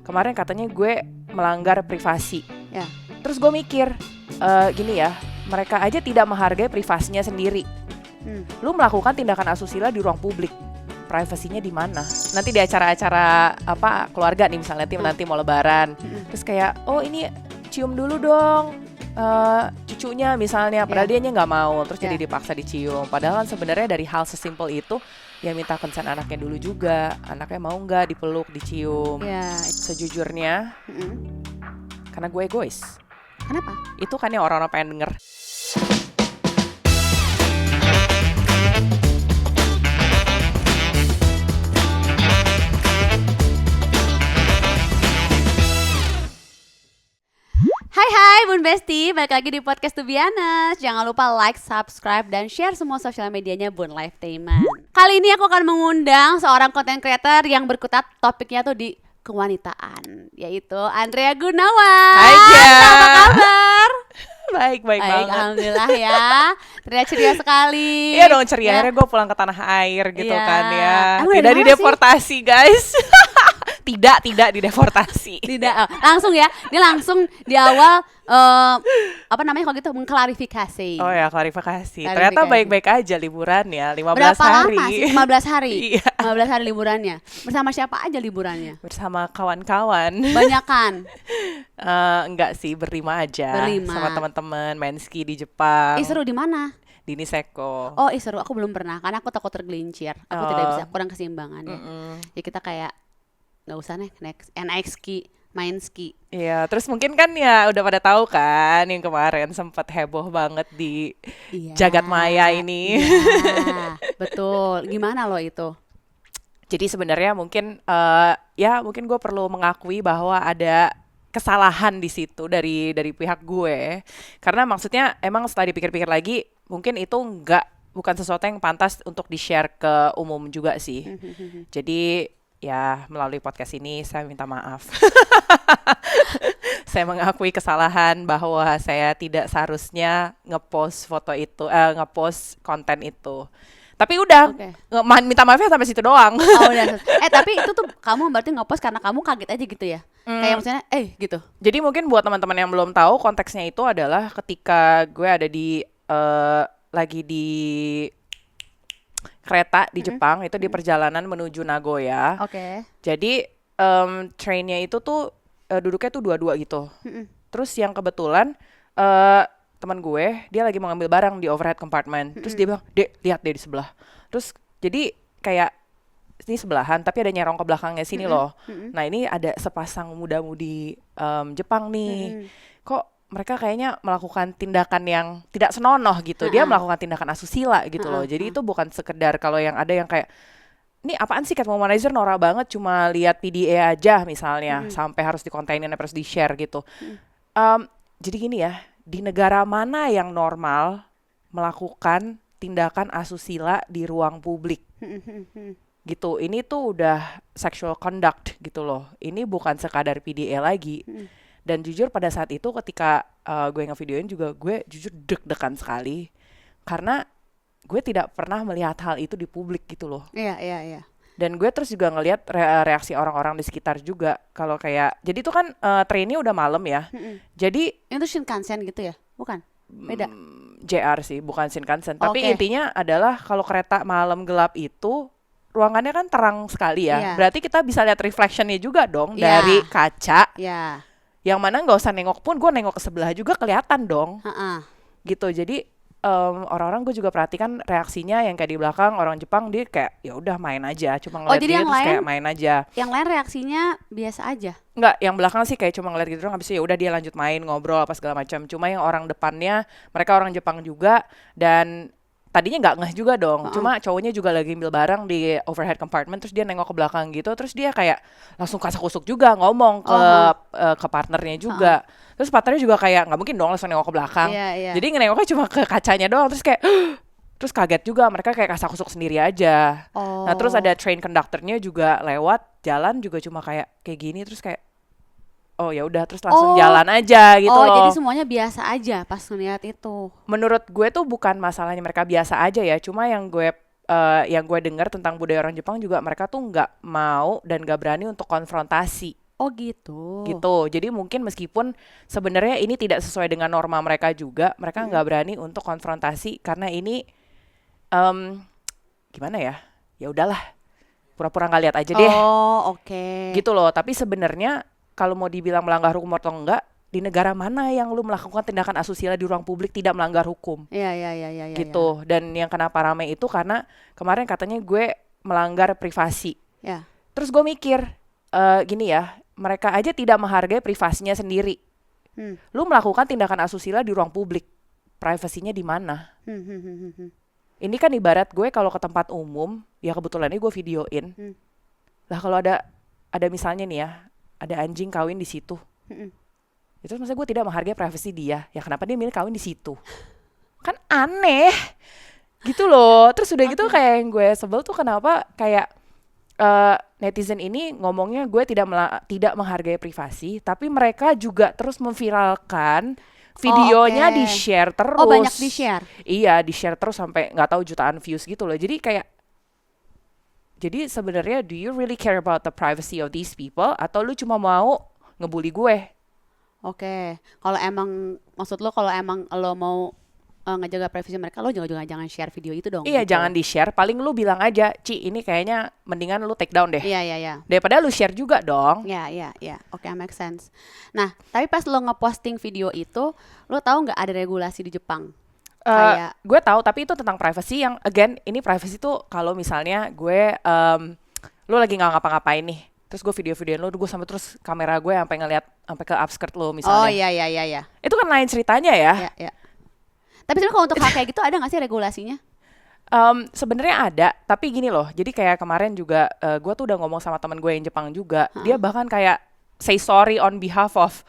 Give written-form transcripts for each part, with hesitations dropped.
kemarin katanya gue melanggar privasi. Ya. Terus gue mikir, gini ya, mereka aja tidak menghargai privasinya sendiri. Lu melakukan tindakan asusila di ruang publik, privasinya di mana? Nanti di acara-acara apa keluarga nih misalnya, nanti mau lebaran, terus kayak, oh ini cium dulu dong cucunya misalnya, padahal dianya nggak mau, terus jadi dipaksa dicium. Padahal kan sebenarnya dari hal sesimpel itu ya minta consent anaknya dulu juga, anaknya mau nggak dipeluk, dicium. Sejujurnya, karena gue egois. Kenapa? Itu kan yang orang-orang pengen denger. Hai Bun Besti, balik lagi di podcast To Be Honest. Jangan lupa like, subscribe, dan share semua sosial medianya Bun Lifetainment. Kali ini aku akan mengundang seorang content creator yang berkutat topiknya tuh di kewanitaan, yaitu Andrea Gunawan. Hai Jan, apa kabar? Baik banget. Alhamdulillah ya, terlihat ceria sekali. Iya dong ceria, akhirnya gue pulang ke tanah air gitu kan ya. Tidak dideportasi guys. Tidak dideportasi. Tidak, langsung ya. Ini langsung di awal apa namanya kalau gitu mengklarifikasi. Oh ya, klarifikasi. Ternyata baik-baik aja liburannya, 15 Berapa hari. Berapa lama sih? 15 hari. Iya. 15 hari liburannya. Bersama siapa aja liburannya? Bersama kawan-kawan. Banyakan? Enggak sih, berlima aja. Berlima. Sama teman-teman main ski di Jepang. Seru di mana? Di Niseko. Oh, seru. Aku belum pernah karena aku takut tergelincir. Aku tidak bisa, kurang keseimbangannya. Ya kita kayak nggak usah naik ski, main ski. Iya, terus mungkin kan ya udah pada tahu kan yang kemarin sempat heboh banget di jagat maya ini. Iya, betul. Gimana lo itu? Jadi sebenarnya mungkin mungkin gue perlu mengakui bahwa ada kesalahan di situ dari pihak gue. Karena maksudnya emang setelah dipikir-pikir lagi, mungkin itu bukan sesuatu yang pantas untuk di-share ke umum juga sih. Jadi ya, melalui podcast ini saya minta maaf. Saya mengakui kesalahan bahwa saya tidak seharusnya ngepost foto itu, ngepost konten itu. Tapi udah, minta maafnya sampai situ doang. Oh, udah. Tapi itu tuh kamu berarti ngepost karena kamu kaget aja gitu ya? Kayak maksudnya, gitu. Jadi mungkin buat teman-teman yang belum tahu, konteksnya itu adalah ketika gue ada di lagi di kereta di Jepang, itu di perjalanan menuju Nagoya. Jadi trainnya itu tuh duduknya tuh dua-dua gitu. Terus yang kebetulan teman gue dia lagi mau ngambil barang di overhead compartment. Terus dia bilang, "Dek, lihat deh di sebelah." Terus jadi kayak ini sebelahan tapi ada nyerong ke belakangnya sini loh. Nah, ini ada sepasang muda-mudi Jepang nih. Kok mereka kayaknya melakukan tindakan yang tidak senonoh gitu. Dia melakukan tindakan asusila gitu loh. Jadi itu bukan sekedar kalau yang ada yang kayak, ini apaan sih cat womanizer norak banget cuma lihat PDA aja misalnya. Sampai harus dikontenin, harus di-share gitu. Jadi gini ya, di negara mana yang normal melakukan tindakan asusila di ruang publik? Gitu, ini tuh udah sexual conduct gitu loh. Ini bukan sekadar PDA lagi. Dan jujur pada saat itu ketika gue ngevideoin juga gue jujur deg-degan sekali karena gue tidak pernah melihat hal itu di publik gitu loh. Iya. Dan gue terus juga ngelihat reaksi orang-orang di sekitar juga kalau kayak, jadi itu kan trainnya udah malam ya. Jadi itu Shinkansen gitu ya? Bukan? Beda? JR sih, bukan Shinkansen. Tapi intinya adalah kalau kereta malam gelap itu ruangannya kan terang sekali ya. Berarti kita bisa lihat reflectionnya juga dong dari kaca. Yang mana nggak usah nengok pun, gue nengok ke sebelah juga kelihatan dong. Gitu. Jadi orang-orang gue juga perhatikan reaksinya yang kayak di belakang orang Jepang, dia kayak ya udah main aja, cuma ngeliat dia terus kayak main aja. Yang lain reaksinya biasa aja? Enggak, yang belakang sih kayak cuma ngeliat gitu doang, habis itu ya udah dia lanjut main, ngobrol apa segala macam. Cuma yang orang depannya, mereka orang Jepang juga dan tadinya nggak ngeh juga dong, cuma cowoknya juga lagi ambil barang di overhead compartment, terus dia nengok ke belakang gitu, terus dia kayak langsung kasak-kusuk juga ngomong ke partnernya juga, terus partnernya juga kayak nggak mungkin dong langsung nengok ke belakang, jadi nengoknya cuma ke kacanya doang, terus kayak terus kaget juga, mereka kayak kasak-kusuk sendiri aja. Nah terus ada train conductornya juga lewat jalan juga cuma kayak gini, terus kayak oh ya udah terus langsung jalan aja gitu loh. Jadi semuanya biasa aja pas ngeliat itu. Menurut gue tuh bukan masalahnya mereka biasa aja ya, cuma yang gue dengar tentang budaya orang Jepang juga mereka tuh nggak mau dan nggak berani untuk konfrontasi Oh gitu. Gitu. Jadi mungkin meskipun sebenarnya ini tidak sesuai dengan norma mereka juga, mereka nggak berani untuk konfrontasi karena ini gimana ya? Ya udahlah, pura-pura nggak lihat aja deh. Oh, oke. Gitu loh. Tapi sebenarnya kalau mau dibilang melanggar hukum atau enggak, di negara mana yang lu melakukan tindakan asusila di ruang publik tidak melanggar hukum? Iya. Gitu. Dan yang kenapa rame itu karena kemarin katanya gue melanggar privasi. Ya. Terus gue mikir, gini ya, mereka aja tidak menghargai privasinya sendiri. Lu melakukan tindakan asusila di ruang publik, privasinya di mana? Ini kan ibarat gue kalau ke tempat umum, ya kebetulannya gue videoin. Lah kalau ada misalnya nih ya, ada anjing kawin di situ. Itu maksudnya gue tidak menghargai privasi dia. Ya kenapa dia milih kawin di situ? Kan aneh. Gitu loh. Terus udah gitu kayak yang gue sebel tuh kenapa kayak netizen ini ngomongnya gue tidak menghargai privasi, tapi mereka juga terus memviralkan videonya di-share terus. Oh, banyak di-share? Iya, di-share terus sampai nggak tahu jutaan views gitu loh. Jadi sebenarnya do you really care about the privacy of these people atau lu cuma mau ngebully gue? Oke. Kalau emang maksud lo kalau emang lo mau ngejaga privasi mereka, lo jangan share video itu dong. Iya, gitu. jangan di-share. Paling lu bilang aja, Ci, ini kayaknya mendingan lu take down deh. Iya. Daripada lu share juga dong. Iya. Oke, make sense. Nah, tapi pas lo ngeposting video itu, lo tahu nggak ada regulasi di Jepang? Gue tahu, tapi itu tentang privacy yang again, ini privacy tuh kalau misalnya gue lu lagi nggak ngapa-ngapain nih. Terus gue video-videoin lu, gue sampai terus kamera gue sampai ngeliat sampai ke upskirt lu misalnya. Oh iya. Itu kan lain ceritanya ya. Iya. Tapi sebenarnya kalau untuk hal kayak gitu ada nggak sih regulasinya? Sebenarnya ada, tapi gini loh. Jadi kayak kemarin juga gue tuh udah ngomong sama teman gue yang Jepang juga. Dia bahkan kayak say sorry on behalf of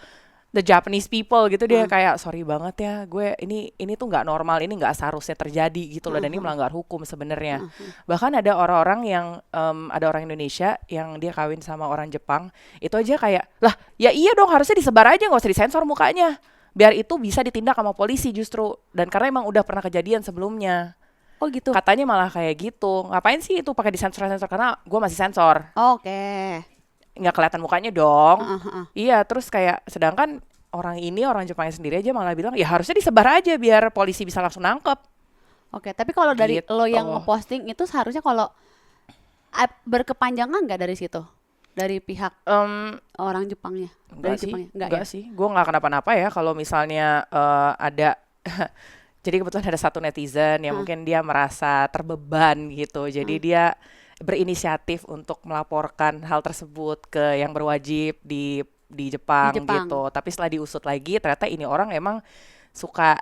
the Japanese people gitu. Dia kayak sorry banget ya, gue ini tuh nggak normal, ini nggak seharusnya terjadi gitu loh. Dan ini melanggar hukum sebenarnya. Bahkan ada orang-orang yang ada orang Indonesia yang dia kawin sama orang Jepang. Itu aja kayak lah, ya iya dong harusnya disebar aja, nggak usah disensor mukanya. Biar itu bisa ditindak sama polisi justru. Dan karena emang udah pernah kejadian sebelumnya. Oh gitu. Katanya malah kayak gitu. Ngapain sih itu pakai disensor-sensor? Karena gue masih sensor. Oke. Nggak kelihatan mukanya dong. Iya, terus kayak sedangkan orang Jepangnya sendiri aja malah bilang ya harusnya disebar aja biar polisi bisa langsung nangkep. Oke, tapi kalau dari Gitu. lo yang ngeposting itu seharusnya kalau berkepanjangan nggak dari situ? Dari pihak orang Jepangnya? Dari Jepangnya? Enggak sih. Gue nggak kenapa-napa ya kalau misalnya ada jadi kebetulan ada satu netizen yang mungkin dia merasa terbeban gitu. Jadi dia berinisiatif untuk melaporkan hal tersebut ke yang berwajib di Jepang gitu. Tapi setelah diusut lagi ternyata ini orang emang suka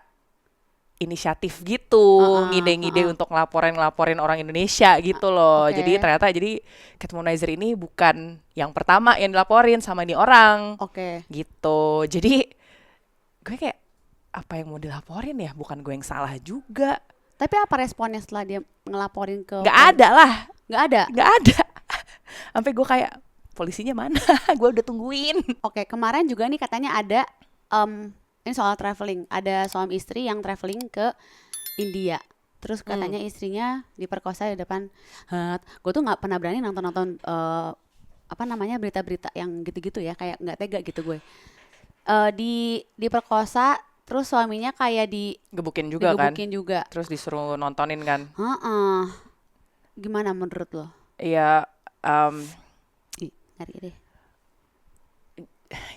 inisiatif gitu, ngide-ngide untuk ngelaporin orang Indonesia gitu loh. Jadi ternyata Catmonizer ini bukan yang pertama yang dilaporin sama ini orang. Gitu. Jadi gue kayak apa yang mau dilaporin ya? Bukan gue yang salah juga. Tapi apa responnya setelah dia ngelaporin ke? Gak ada lah. Gak ada? Gak ada. Sampai gue kayak polisinya mana? Gue udah tungguin. Oke, kemarin juga nih katanya ada ini soal traveling. Ada suami istri yang traveling ke India. Terus katanya istrinya diperkosa di depan. Gue tuh nggak pernah berani nonton berita-berita yang gitu-gitu ya. Kayak nggak tega gitu gue. Diperkosa, terus suaminya kayak digebukin juga. Terus disuruh nontonin kan. Gimana menurut lo? Iya. Ngeri deh.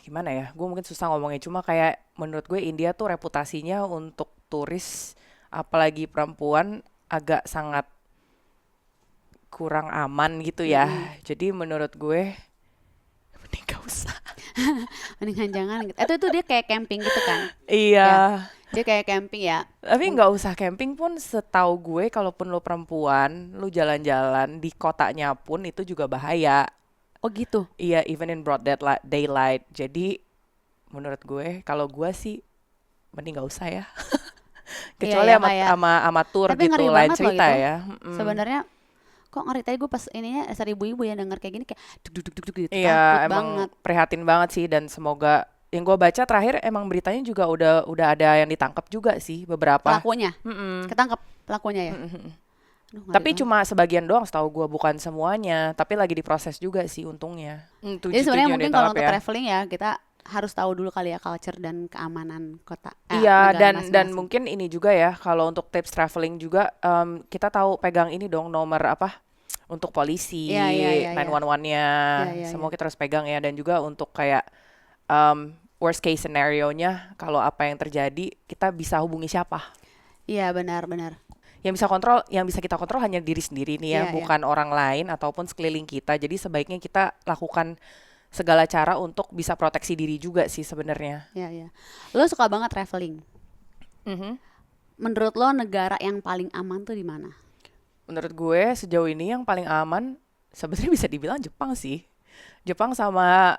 Gimana ya, gue mungkin susah ngomongnya, cuma kayak menurut gue India tuh reputasinya untuk turis apalagi perempuan agak sangat kurang aman gitu ya. Jadi menurut gue mending gak usah. Mendingan jangan gitu. Itu dia kayak camping gitu kan? Iya ya, dia kayak camping ya. Tapi gak usah camping pun setahu gue, kalaupun lo perempuan lo jalan-jalan di kotanya pun itu juga bahaya. Oh gitu? Iya, even in broad daylight. Jadi menurut gue, kalau gue sih mending gak usah ya. Kecuali sama tour tapi gitu, lain cerita ya. Sebenarnya kok ngeri, tadi gue pas ininya ibu-ibu yang denger kayak gini kayak duk gitu. Iya, emang banget. Prihatin banget sih, dan semoga yang gue baca terakhir emang beritanya juga udah ada yang ditangkap juga sih beberapa. Pelakunya? Ketangkep pelakunya ya? Tapi cuma sebagian doang setahu gue, bukan semuanya. Tapi lagi diproses juga sih untungnya. Jadi sebenarnya mungkin kalau untuk traveling ya kita harus tahu dulu kali ya culture dan keamanan kota. Iya, dan mungkin ini juga ya, kalau untuk tips traveling juga kita tahu pegang ini dong nomor apa untuk polisi, 911-nya, semua kita harus pegang ya. Dan juga untuk kayak worst case scenario-nya, kalau apa yang terjadi kita bisa hubungi siapa. Iya, benar-benar. Yang bisa kita kontrol hanya diri sendiri nih ya, bukan orang lain ataupun sekeliling kita. Jadi sebaiknya kita lakukan segala cara untuk bisa proteksi diri juga sih sebenarnya. Iya. Lo suka banget traveling. Menurut lo negara yang paling aman tuh di mana? Menurut gue sejauh ini yang paling aman sebenarnya bisa dibilang Jepang sih. Jepang sama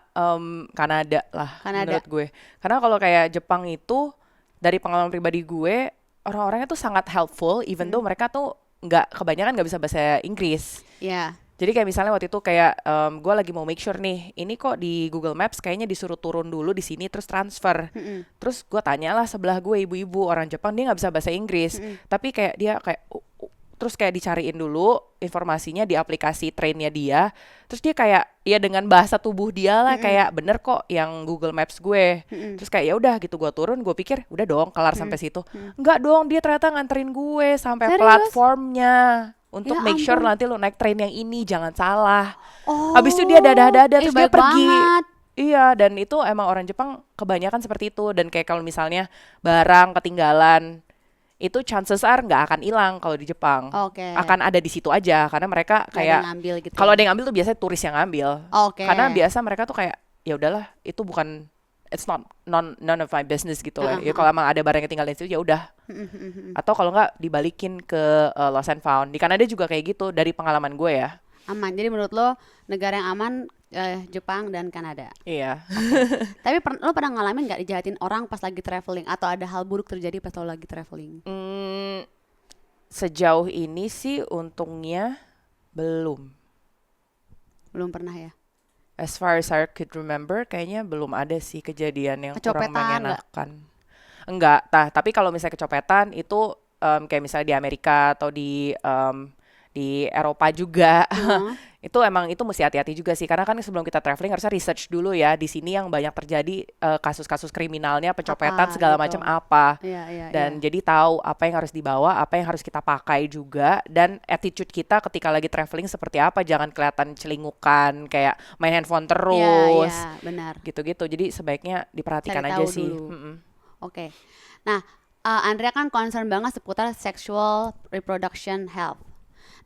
Kanada lah menurut gue. Karena kalau kayak Jepang itu dari pengalaman pribadi gue, orang-orangnya tuh sangat helpful, even though mereka tuh kebanyakan nggak bisa bahasa Inggris. Iya. Jadi kayak misalnya waktu itu kayak gue lagi mau make sure nih, ini kok di Google Maps kayaknya disuruh turun dulu di sini terus transfer. Terus gue tanyalah sebelah gue ibu-ibu orang Jepang, dia nggak bisa bahasa Inggris, tapi kayak dia kayak terus kayak dicariin dulu informasinya di aplikasi trainnya dia. Terus dia kayak ya dengan bahasa tubuh dia lah kayak bener kok yang Google Maps gue. Terus kayak ya udah gitu gue turun, gue pikir udah dong kelar sampai situ. Enggak dong, dia ternyata nganterin gue sampai platformnya untuk make sure nanti lo naik train yang ini jangan salah. Habis itu dia dadah-dadah terus dia pergi. Iya, dan itu emang orang Jepang kebanyakan seperti itu. Dan kayak kalau misalnya barang ketinggalan, itu chances are nggak akan hilang kalau di Jepang. Akan ada di situ aja karena mereka kayak gitu kalau ada yang ngambil tuh biasanya turis yang ngambil. Karena biasa mereka tuh kayak ya udahlah itu bukan, it's not none of my business gitu lah. Ya kalau emang ada barang yang tinggal di situ ya udah. Atau kalau nggak dibalikin ke lost and found. Di Kanada juga kayak gitu dari pengalaman gue ya. Aman. Jadi menurut lo negara yang aman Jepang dan Kanada. Iya. Tapi lo pernah ngalamin nggak dijahatin orang pas lagi traveling atau ada hal buruk terjadi pas lo lagi traveling? Sejauh ini sih untungnya belum pernah ya. As far as I could remember, kayaknya belum ada sih kejadian yang kurang mengenakan. Enggak, tapi kalau misalnya kecopetan itu kayak misalnya di Amerika atau di Eropa juga, itu emang itu mesti hati-hati juga sih. Karena kan sebelum kita traveling harusnya research dulu ya di sini yang banyak terjadi kasus-kasus kriminalnya, pencopetan segala macam apa. Dan jadi tahu apa yang harus dibawa, apa yang harus kita pakai juga, dan attitude kita ketika lagi traveling seperti apa. Jangan kelihatan celingukan, kayak main handphone terus. Iya, benar. Gitu-gitu. Jadi sebaiknya diperhatikan aja sih. Oke. Nah, Andrea kan concern banget seputar sexual reproduction health.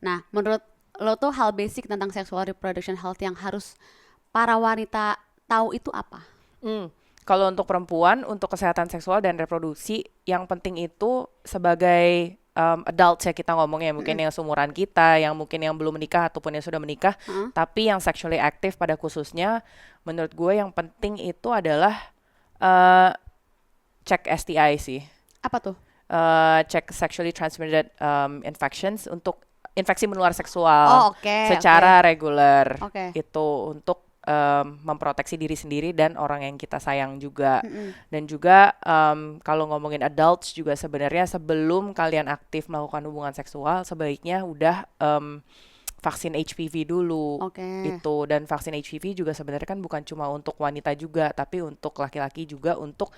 Nah, menurut lo tuh hal basic tentang sexual reproduction health yang harus para wanita tahu itu apa? Kalau untuk perempuan, untuk kesehatan seksual dan reproduksi, yang penting itu sebagai adults ya kita ngomongnya, mungkin yang seumuran kita, yang mungkin yang belum menikah ataupun yang sudah menikah, tapi yang sexually active pada khususnya, menurut gue yang penting itu adalah cek STI sih. Apa tuh? Cek sexually transmitted infections untuk infeksi menular seksual secara reguler. Itu untuk memproteksi diri sendiri dan orang yang kita sayang juga. Dan juga kalau ngomongin adults juga sebenarnya sebelum kalian aktif melakukan hubungan seksual sebaiknya udah vaksin HPV dulu. Itu, dan vaksin HPV juga sebenarnya kan bukan cuma untuk wanita juga, tapi untuk laki-laki juga untuk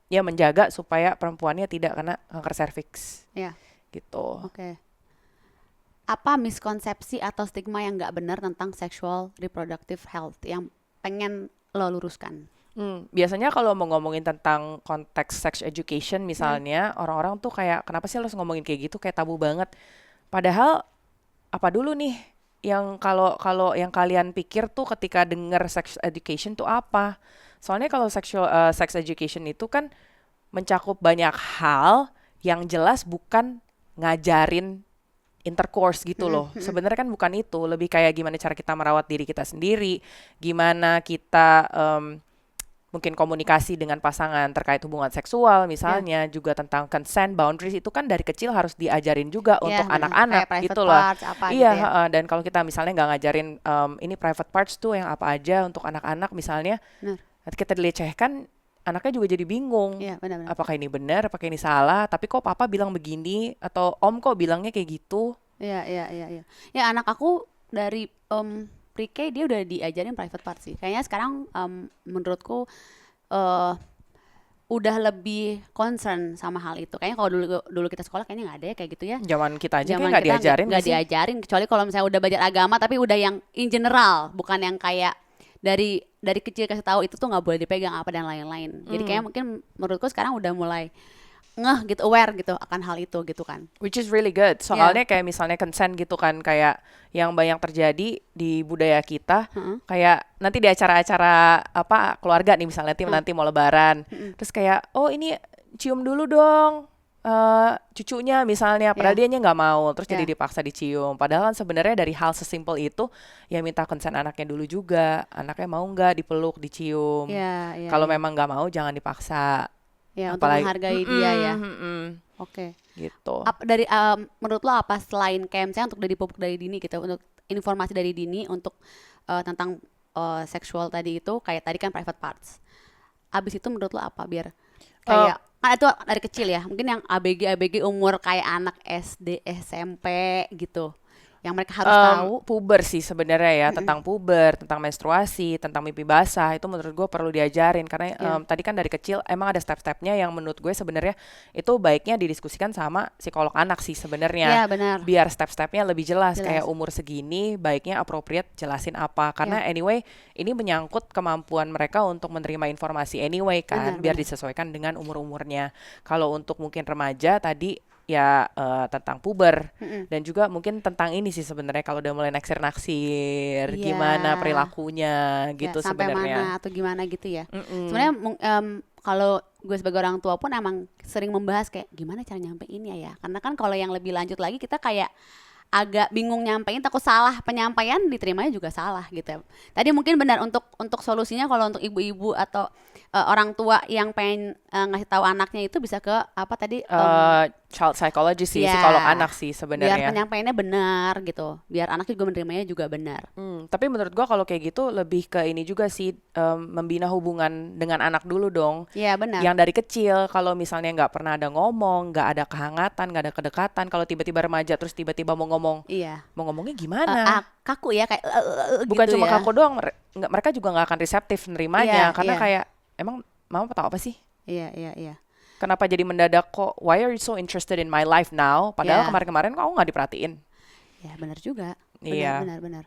ya menjaga supaya perempuannya tidak kena kanker serviks. Gitu. Apa miskonsepsi atau stigma yang nggak benar tentang sexual reproductive health yang pengen lo luruskan? Biasanya kalau mau ngomongin tentang konteks sex education misalnya, orang-orang tuh kayak kenapa sih lo harus ngomongin kayak gitu, kayak tabu banget. Padahal apa dulu nih yang kalau yang kalian pikir tuh ketika denger sex education tuh apa? Soalnya kalau sex education itu kan mencakup banyak hal yang jelas bukan ngajarin intercourse gitu loh. Sebenarnya kan bukan itu, lebih kayak gimana cara kita merawat diri kita sendiri, gimana kita mungkin komunikasi dengan pasangan terkait hubungan seksual misalnya, juga tentang consent, boundaries itu kan dari kecil harus diajarin juga untuk anak-anak gitu loh. Dan kalau kita misalnya nggak ngajarin ini private parts tuh yang apa aja untuk anak-anak misalnya, nanti kita dilecehkan, anaknya juga jadi bingung. Iya, benar-benar. Apakah ini benar, apakah ini salah? Tapi kok papa bilang begini atau om kok bilangnya kayak gitu? Iya. Ya anak aku dari pre-K dia udah diajarin private part sih. Kayaknya sekarang menurutku udah lebih concern sama hal itu. Kayaknya kalau dulu kita sekolah kayaknya nggak ada ya kayak gitu ya. Zaman kita aja Zaman kayak nggak kita diajarin nggak diajarin, kecuali kalau misalnya udah belajar agama tapi udah yang in general, bukan yang kayak dari kecil kasih tahu itu tuh nggak boleh dipegang apa dan lain-lain. Jadi kayak mungkin menurutku sekarang udah mulai ngeh gitu, aware gitu akan hal itu gitu kan. Which is really good. Soalnya kayak misalnya consent gitu kan, kayak yang banyak terjadi di budaya kita, kayak nanti di acara-acara apa keluarga nih misalnya nanti mau lebaran, terus kayak oh ini cium dulu dong cucunya misalnya, padahal dianya nggak mau, terus jadi dipaksa dicium. Padahal kan sebenarnya dari hal sesimpel itu ya minta consent anaknya dulu juga, anaknya mau nggak dipeluk, dicium. Kalau memang nggak mau jangan dipaksa. Ya, untuk menghargai dia ya. Oke. Gitu. Dari menurut lo apa selain kayak misalnya untuk dari pupuk dari dini gitu, untuk informasi dari dini untuk tentang seksual tadi itu, kayak tadi kan private parts. Abis itu menurut lo apa biar kayak kan itu dari kecil ya, mungkin yang ABG umur kayak anak SD, SMP gitu. Yang mereka harus tahu. Puber sih sebenarnya ya, tentang puber, tentang menstruasi, tentang mimpi basah, itu menurut gue perlu diajarin karena tadi kan dari kecil emang ada step-stepnya yang menurut gue sebenarnya itu baiknya didiskusikan sama psikolog anak sih sebenarnya. Iya, benar. Biar step-stepnya lebih jelas, kayak umur segini baiknya appropriate jelasin apa, karena anyway ini menyangkut kemampuan mereka untuk menerima informasi anyway kan, biar disesuaikan dengan umur-umurnya. Kalau untuk mungkin remaja tadi ya tentang puber dan juga mungkin tentang ini sih sebenarnya kalau udah mulai naksir gimana perilakunya gitu sampai sebenarnya. Sampai mana atau gimana gitu ya. Sebenarnya kalau gue sebagai orang tua pun emang sering membahas kayak gimana cara nyampeinnya ya. Karena kan kalau yang lebih lanjut lagi kita kayak agak bingung nyampein, takut salah penyampaian, diterimanya juga salah gitu. Tadi mungkin benar untuk solusinya kalau untuk ibu-ibu atau orang tua yang pengen ngasih tahu anaknya itu bisa ke apa tadi child psychologist sih, psikolog anak sih sebenarnya. Biar penyampaiannya benar gitu, biar anaknya juga menerimanya juga benar. Tapi menurut gua kalau kayak gitu lebih ke ini juga sih, membina hubungan dengan anak dulu dong. Iya benar. Yang dari kecil, kalau misalnya nggak pernah ada ngomong, nggak ada kehangatan, nggak ada kedekatan, kalau tiba-tiba remaja terus tiba-tiba mau ngomong, mau ngomongnya gimana? Kaku ya kayak bukan gitu cuma ya. kaku doang, mereka juga nggak akan reseptif nerimanya karena kayak emang mama tahu apa sih? Iya. Kenapa jadi mendadak kok? Why are you so interested in my life now? Padahal kemarin-kemarin kok nggak diperhatiin. Ya benar juga. Iya. Benar.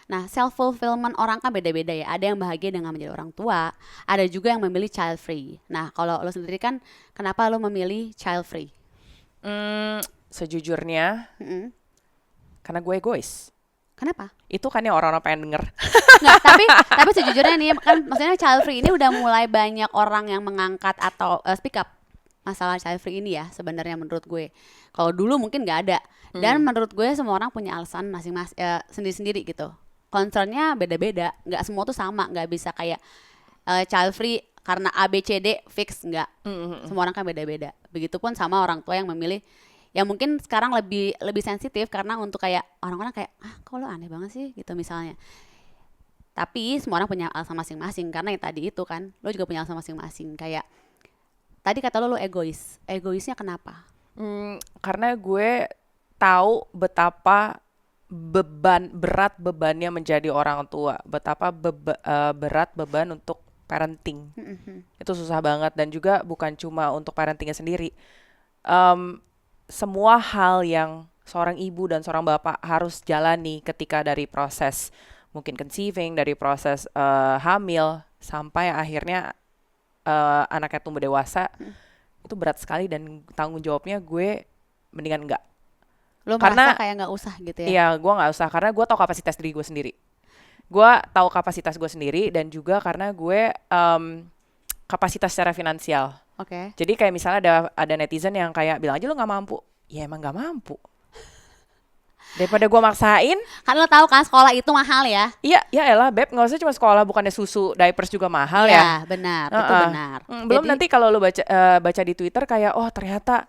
Nah, self fulfillment orang kan beda-beda ya. Ada yang bahagia dengan menjadi orang tua, ada juga yang memilih child free. Nah, kalau lo sendiri kan, kenapa lo memilih child free? Sejujurnya, karena gue egois. Kenapa? Itu kan yang orang-orang pengen denger. Nggak, tapi sejujurnya nih kan maksudnya child free ini udah mulai banyak orang yang mengangkat atau speak up masalah child free ini ya sebenarnya menurut gue. Kalau dulu mungkin nggak ada. Dan menurut gue semua orang punya alasan masing-masing sendiri-sendiri gitu. Concernnya beda-beda, nggak semua tuh sama, nggak bisa kayak child free karena A B C D fix, nggak. Semua orang kan beda-beda. Begitupun sama orang tua yang memilih. Ya mungkin sekarang lebih sensitif karena untuk kayak orang-orang kayak kok lo aneh banget sih gitu misalnya. Tapi semua orang punya alasan masing-masing karena yang tadi itu kan lo juga punya alasan masing-masing. Kayak tadi kata lo egois. Egoisnya kenapa? Karena gue tahu betapa berat bebannya menjadi orang tua, betapa berat beban untuk parenting. Itu susah banget dan juga bukan cuma untuk parentingnya sendiri. Semua hal yang seorang ibu dan seorang bapak harus jalani ketika dari proses mungkin conceiving, dari proses hamil sampai akhirnya anaknya tumbuh dewasa, itu berat sekali dan tanggung jawabnya gue mendingan enggak. Lo merasa kayak nggak usah gitu ya? Iya, gue nggak usah karena gue tahu kapasitas diri gue sendiri. Gue tahu kapasitas gue sendiri dan juga karena gue kapasitas secara finansial. Oke. Jadi kayak misalnya ada netizen yang kayak bilang aja lo nggak mampu, ya emang nggak mampu. Daripada gue maksain. Kan lo tahu kan sekolah itu mahal ya? Iya, ya elah Beb, nggak usah cuma sekolah, bukannya susu, diapers juga mahal ya? Iya, benar, itu benar. Belum nanti kalau lo baca di Twitter kayak ternyata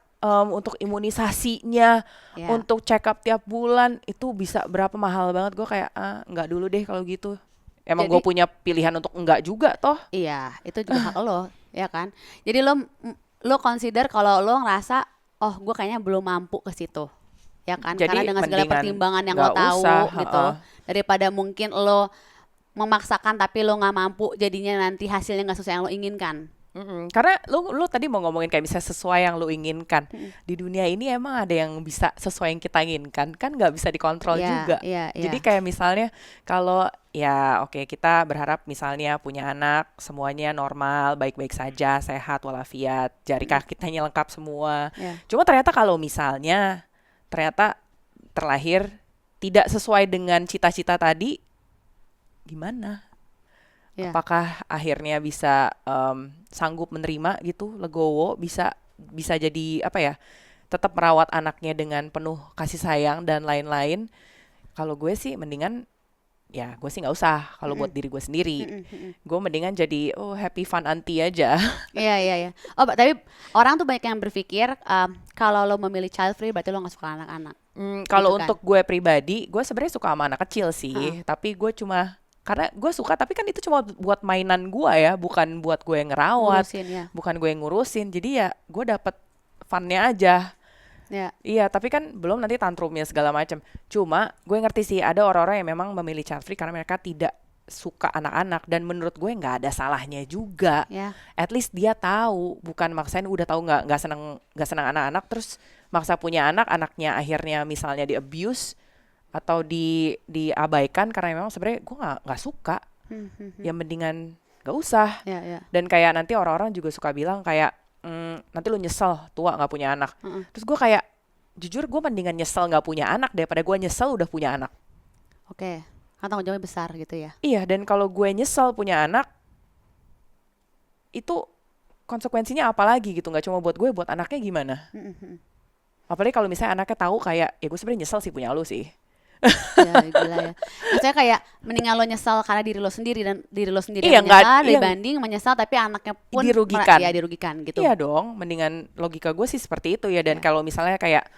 untuk imunisasinya, untuk check up tiap bulan itu bisa berapa mahal banget. Gue kayak nggak dulu deh kalau gitu. Emang gue punya pilihan untuk enggak juga toh. Iya, itu juga hak lo. ya kan? Jadi lo consider kalau lo ngerasa oh gue kayaknya belum mampu ke situ, ya kan? Jadi Karena dengan segala pertimbangan yang lo tahu gitu, daripada mungkin lo memaksakan tapi lo nggak mampu, jadinya nanti hasilnya nggak sesuai yang lo inginkan. Karena lu tadi mau ngomongin kayak bisa sesuai yang lu inginkan. Di dunia ini emang ada yang bisa sesuai yang kita inginkan, kan nggak bisa dikontrol juga. Jadi kayak misalnya kalau ya oke, kita berharap misalnya punya anak semuanya normal, baik-baik saja, sehat walafiat, jari kakinya lengkap semua. Cuma ternyata kalau misalnya ternyata terlahir tidak sesuai dengan cita-cita tadi, gimana? Apakah akhirnya bisa sanggup menerima gitu, legowo, bisa jadi apa ya, tetap merawat anaknya dengan penuh kasih sayang dan lain-lain. Kalau gue sih mendingan ya gue sih nggak usah kalau buat diri gue sendiri. Gue mendingan jadi happy fun auntie aja. Iya. Oh tapi orang tuh banyak yang berpikir kalau lo memilih child free berarti lo nggak suka anak-anak. Kalau gitu untuk gue pribadi, gue sebenarnya suka sama anak kecil sih, tapi gue cuma karena gue suka, tapi kan itu cuma buat mainan gue ya, bukan buat gue yang ngerawat, bukan gue yang ngurusin. Jadi ya gue dapet funnya aja. Iya, tapi kan belum nanti tantrumnya segala macam. Cuma gue ngerti sih ada orang-orang yang memang memilih child free karena mereka tidak suka anak-anak, dan menurut gue nggak ada salahnya juga. At least dia tahu, bukan maksain, udah tahu nggak senang anak-anak terus maksa punya anak, anaknya akhirnya misalnya di abuse atau diabaikan karena memang sebenarnya gue nggak suka. Ya mendingan nggak usah. Dan kayak nanti orang-orang juga suka bilang kayak nanti lu nyesel tua nggak punya anak. Terus gue kayak jujur gue mendingan nyesel nggak punya anak daripada gue nyesel udah punya anak. Kan tanggung jawabnya besar gitu ya. Iya, dan kalau gue nyesel punya anak itu konsekuensinya apa lagi gitu, nggak cuma buat gue, buat anaknya gimana. Apalagi kalau misalnya anaknya tahu kayak ya gue sebenarnya nyesel sih punya lu sih. Ya gila ya. Maksudnya kayak mendingan lo nyesal karena diri lo sendiri dan diri lo sendiri yang menyesal dibanding menyesal tapi anaknya pun dirugikan gitu. Iya dong, mendingan logika gue sih seperti itu ya. Dan kalau misalnya kayak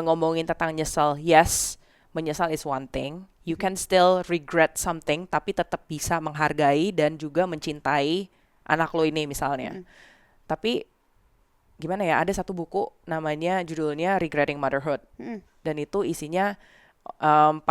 ngomongin tentang nyesal, yes, menyesal is one thing. You can still regret something tapi tetap bisa menghargai dan juga mencintai anak lo ini misalnya. Tapi gimana ya, ada satu buku namanya judulnya Regretting Motherhood. Dan itu isinya 40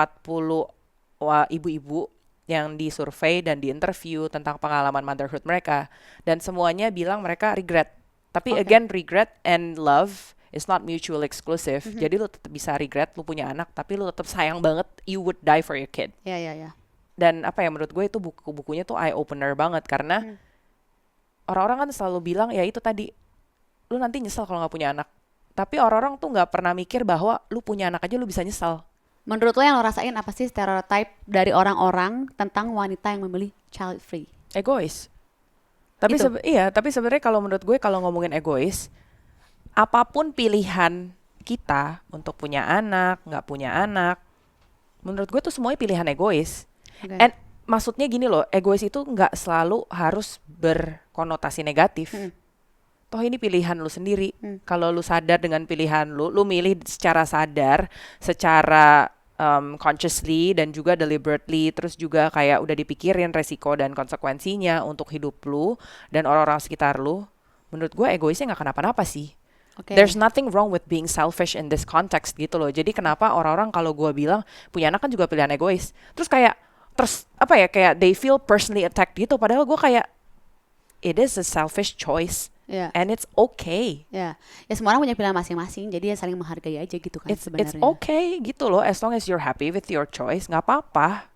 ibu-ibu yang disurvei dan diinterview tentang pengalaman motherhood mereka, dan semuanya bilang mereka regret. Tapi again, regret and love is not mutually exclusive. Jadi lu tetap bisa regret lu punya anak, tapi lu tetap sayang banget, you would die for your kid. Dan apa ya, menurut gue itu bukunya tuh eye opener banget karena orang-orang kan selalu bilang ya itu tadi, lu nanti nyesel kalau nggak punya anak. Tapi orang-orang tuh nggak pernah mikir bahwa lu punya anak aja lu bisa nyesel. Menurut lo yang lo rasain apa sih stereotype dari orang-orang tentang wanita yang memilih child free? Egois. Tapi tapi sebenarnya kalau menurut gue, kalau ngomongin egois, apapun pilihan kita untuk punya anak, nggak punya anak, menurut gue tuh semuanya pilihan egois. And maksudnya gini loh, egois itu nggak selalu harus berkonotasi negatif. Toh ini pilihan lu sendiri. Kalau lu sadar dengan pilihan lu milih secara sadar, secara consciously dan juga deliberately, terus juga kayak udah dipikirin resiko dan konsekuensinya untuk hidup lu dan orang-orang sekitar lu, menurut gue egoisnya nggak kenapa-napa sih. There's nothing wrong with being selfish in this context gitu loh. Jadi kenapa orang-orang kalau gue bilang punya anak kan juga pilihan egois, terus apa ya, kayak they feel personally attacked gitu, padahal gue kayak it is a selfish choice. And it's okay. Ya semua orang punya pilihan masing-masing, jadi ya saling menghargai aja gitu kan sebenarnya. It's okay gitu loh, as long as you're happy with your choice, nggak apa-apa.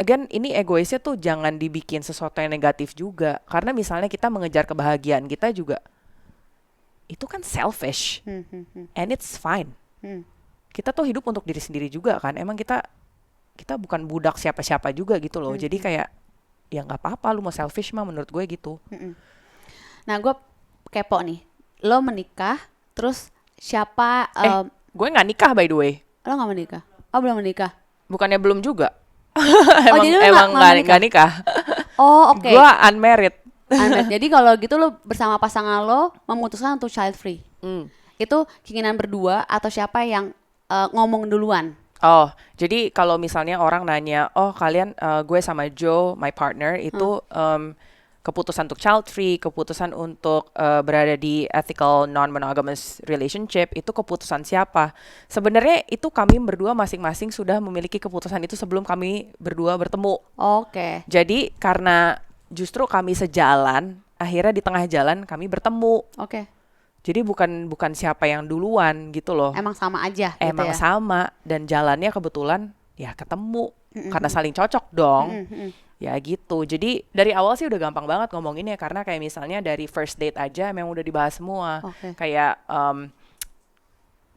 Again, ini egoisnya tuh jangan dibikin sesuatu yang negatif juga, karena misalnya kita mengejar kebahagiaan kita juga, itu kan selfish, and it's fine. Kita tuh hidup untuk diri sendiri juga kan, emang kita bukan budak siapa-siapa juga gitu loh. Jadi kayak ya nggak apa-apa lu mau selfish mah, menurut gue gitu. Nah gue kepo nih, lo menikah terus siapa? Gue nggak nikah by the way. Lo nggak menikah? Oh belum menikah? Bukannya belum juga. Emang nggak nikah. Oh oke. Gue unmarried. Jadi kalau gitu lo bersama pasangan lo memutuskan untuk child free. Itu keinginan berdua atau siapa yang ngomong duluan? Oh, jadi kalau misalnya orang nanya, oh kalian, gue sama Joe, my partner itu keputusan untuk child free, keputusan untuk berada di ethical non-monogamous relationship, itu keputusan siapa? Sebenarnya itu kami berdua masing-masing sudah memiliki keputusan itu sebelum kami berdua bertemu. Oke. Jadi karena justru kami sejalan, akhirnya di tengah jalan kami bertemu. Oke. Jadi bukan siapa yang duluan gitu loh. Emang sama aja gitu Emang ya? sama, dan jalannya kebetulan ya ketemu karena saling cocok dong. Ya gitu. Jadi dari awal sih udah gampang banget ngomonginnya, karena kayak misalnya dari first date aja memang udah dibahas semua. Kayak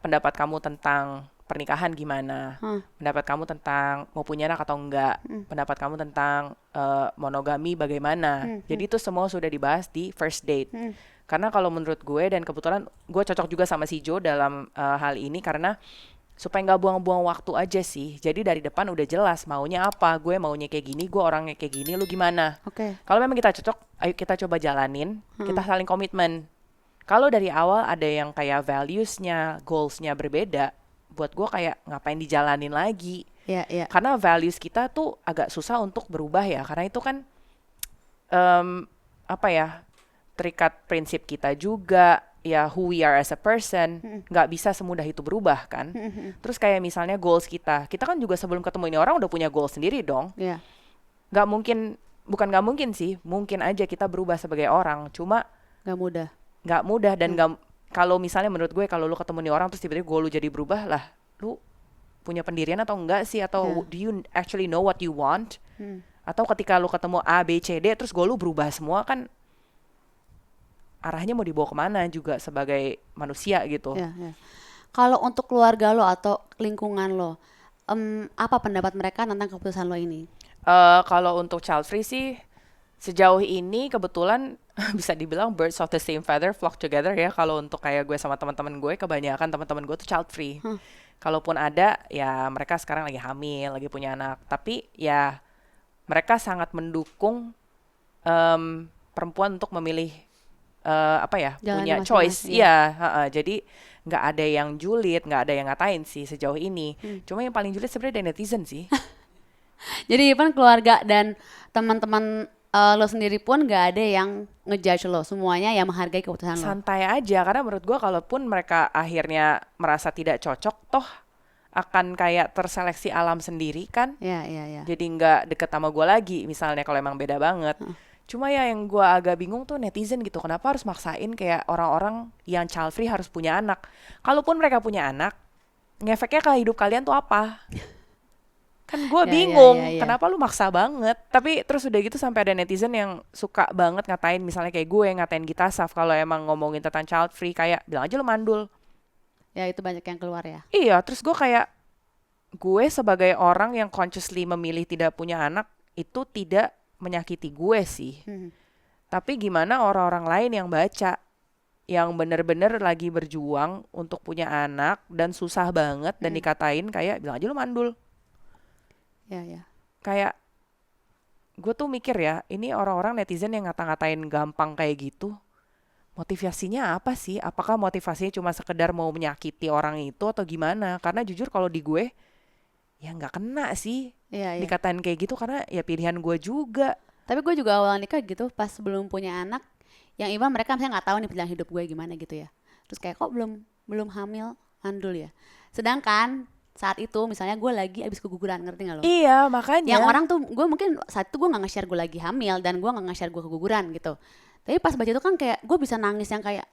pendapat kamu tentang pernikahan gimana, pendapat kamu tentang mau punya anak atau enggak, pendapat kamu tentang monogami bagaimana. Jadi itu semua sudah dibahas di first date. Karena kalau menurut gue, dan kebetulan gue cocok juga sama si Jo dalam hal ini, karena supaya nggak buang-buang waktu aja sih. Jadi dari depan udah jelas maunya apa. Gue maunya kayak gini, gue orangnya kayak gini, lu gimana? Kalau memang kita cocok, ayo kita coba jalanin, kita saling komitmen. Kalau dari awal ada yang kayak values-nya, goals-nya berbeda, buat gue kayak ngapain dijalanin lagi. Karena values kita tuh agak susah untuk berubah ya, karena itu kan terikat prinsip kita juga, ya who we are as a person, nggak bisa semudah itu berubah kan. Terus kayak misalnya goals kita kan juga sebelum ketemu ini orang udah punya goal sendiri dong. Nggak mungkin, bukan nggak mungkin sih, mungkin aja kita berubah sebagai orang, cuma nggak mudah dan kalau misalnya menurut gue, kalau lu ketemu nih orang terus tiba-tiba goal lu jadi berubah, lah lu punya pendirian atau enggak sih, atau do you actually know what you want? Atau ketika lu ketemu A, B, C, D terus goal lu berubah semua, kan arahnya mau dibawa kemana juga sebagai manusia gitu. Kalau untuk keluarga lo atau lingkungan lo, apa pendapat mereka tentang keputusan lo ini? Kalau untuk child free sih, sejauh ini kebetulan bisa dibilang birds of the same feather flock together ya. Kalau untuk kayak gue sama teman-teman gue, kebanyakan teman-teman gue tuh child free. Kalaupun ada, ya mereka sekarang lagi hamil, lagi punya anak. Tapi ya mereka sangat mendukung perempuan untuk memilih jalan punya choice. Jadi nggak ada yang julid, nggak ada yang ngatain sih sejauh ini. Cuma yang paling julid sebenarnya dari netizen sih. Jadi even keluarga dan teman-teman lo sendiri pun nggak ada yang ngejudge lo, semuanya yang menghargai keputusan lo. Santai aja, karena menurut gue kalaupun mereka akhirnya merasa tidak cocok, toh akan kayak terseleksi alam sendiri kan. Jadi nggak deket sama gue lagi misalnya kalau emang beda banget. Cuma ya yang gue agak bingung tuh netizen gitu, kenapa harus maksain kayak orang-orang yang child free harus punya anak. Kalaupun mereka punya anak, ngefeknya ke hidup kalian tuh apa? Kan gue bingung, kenapa lu maksa banget. Tapi terus udah gitu sampai ada netizen yang suka banget ngatain, misalnya kayak gue ngatain Gita Saf kalau emang ngomongin tentang child free, kayak bilang aja lu mandul. Ya itu banyak yang keluar ya. Iya, terus gue kayak, gue sebagai orang yang consciously memilih tidak punya anak, itu tidak menyakiti gue sih. Tapi gimana orang-orang lain yang baca, yang bener-bener lagi berjuang untuk punya anak dan susah banget, dan dikatain kayak bilang aja lu mandul. Kayak gue tuh mikir ya, ini orang-orang netizen yang ngata-ngatain gampang kayak gitu, motivasinya apa sih? Apakah motivasinya cuma sekedar mau menyakiti orang itu atau gimana? Karena jujur kalau di gue ya nggak kena sih dikatain kayak gitu, karena ya pilihan gue juga. Tapi gue juga awal nikah gitu, pas belum punya anak, yang even mereka misalnya nggak tahu nih pilihan hidup gue gimana gitu ya. Terus kayak kok belum hamil, mandul ya. Sedangkan saat itu misalnya gue lagi abis keguguran, ngerti gak lo? Iya, makanya. Yang orang tuh, gue mungkin saat itu gue gak nge-share gue lagi hamil, dan gue gak nge-share gue keguguran gitu. Tapi pas baca itu kan kayak gue bisa nangis yang kayak,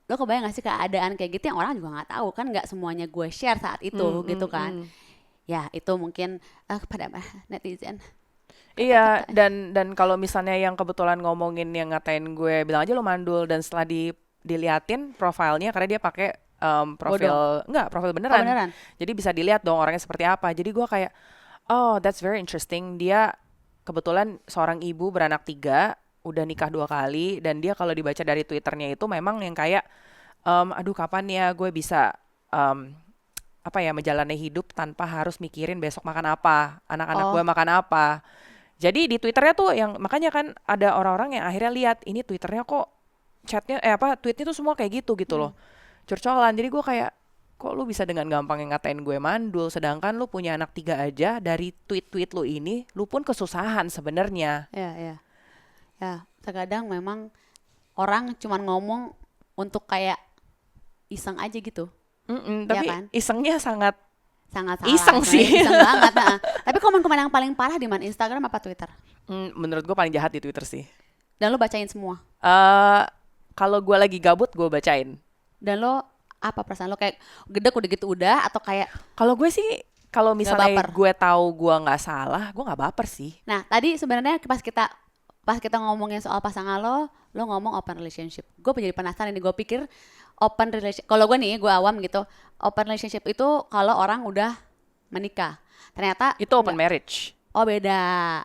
lo kebayang gak sih keadaan kayak gitu yang orang juga gak tahu kan, gak semuanya gue share saat itu gitu kan. Ya itu mungkin kepada netizen. Iya, dan kalau misalnya yang kebetulan ngomongin yang ngatain gue, bilang aja lo mandul, dan setelah diliatin profilnya, karena dia pakai profil beneran. Jadi bisa dilihat dong orangnya seperti apa. Jadi gue kayak, oh that's very interesting. Dia kebetulan seorang ibu beranak 3, udah nikah 2 kali, dan dia kalau dibaca dari Twitternya itu memang yang kayak, aduh kapan ya gue bisa menjalani hidup tanpa harus mikirin besok makan apa, anak-anak gue makan apa. Jadi di Twitternya tuh yang makanya kan ada orang-orang yang akhirnya lihat ini Twitternya kok chatnya tweetnya tuh semua kayak gitu loh, curcolan. Jadi gue kayak, kok lu bisa dengan gampang yang ngatain gue mandul, sedangkan lu punya anak 3 aja, dari tweet-tweet lu ini lu pun kesusahan sebenarnya. Ya, terkadang memang orang cuman ngomong untuk kayak iseng aja gitu. Tapi kan? isengnya sangat salah. Iseng sih. Iseng banget. Nah. Tapi komen-komen yang paling parah di mana? Instagram apa Twitter? Menurut gue paling jahat di Twitter sih. Dan lo bacain semua? Kalau gue lagi gabut, gue bacain. Dan lo apa perasaan lo, kayak gedek udah gitu udah, atau kayak? Kalau gue sih, kalau misalnya gue tahu gue nggak salah, gue nggak baper sih. Nah tadi sebenarnya pas kita ngomongin soal pasangan lo ngomong open relationship. Gue jadi penasaran nih, gue pikir open relationship, kalau gue nih, gue awam gitu, open relationship itu kalau orang udah menikah. Ternyata itu open marriage. Oh beda.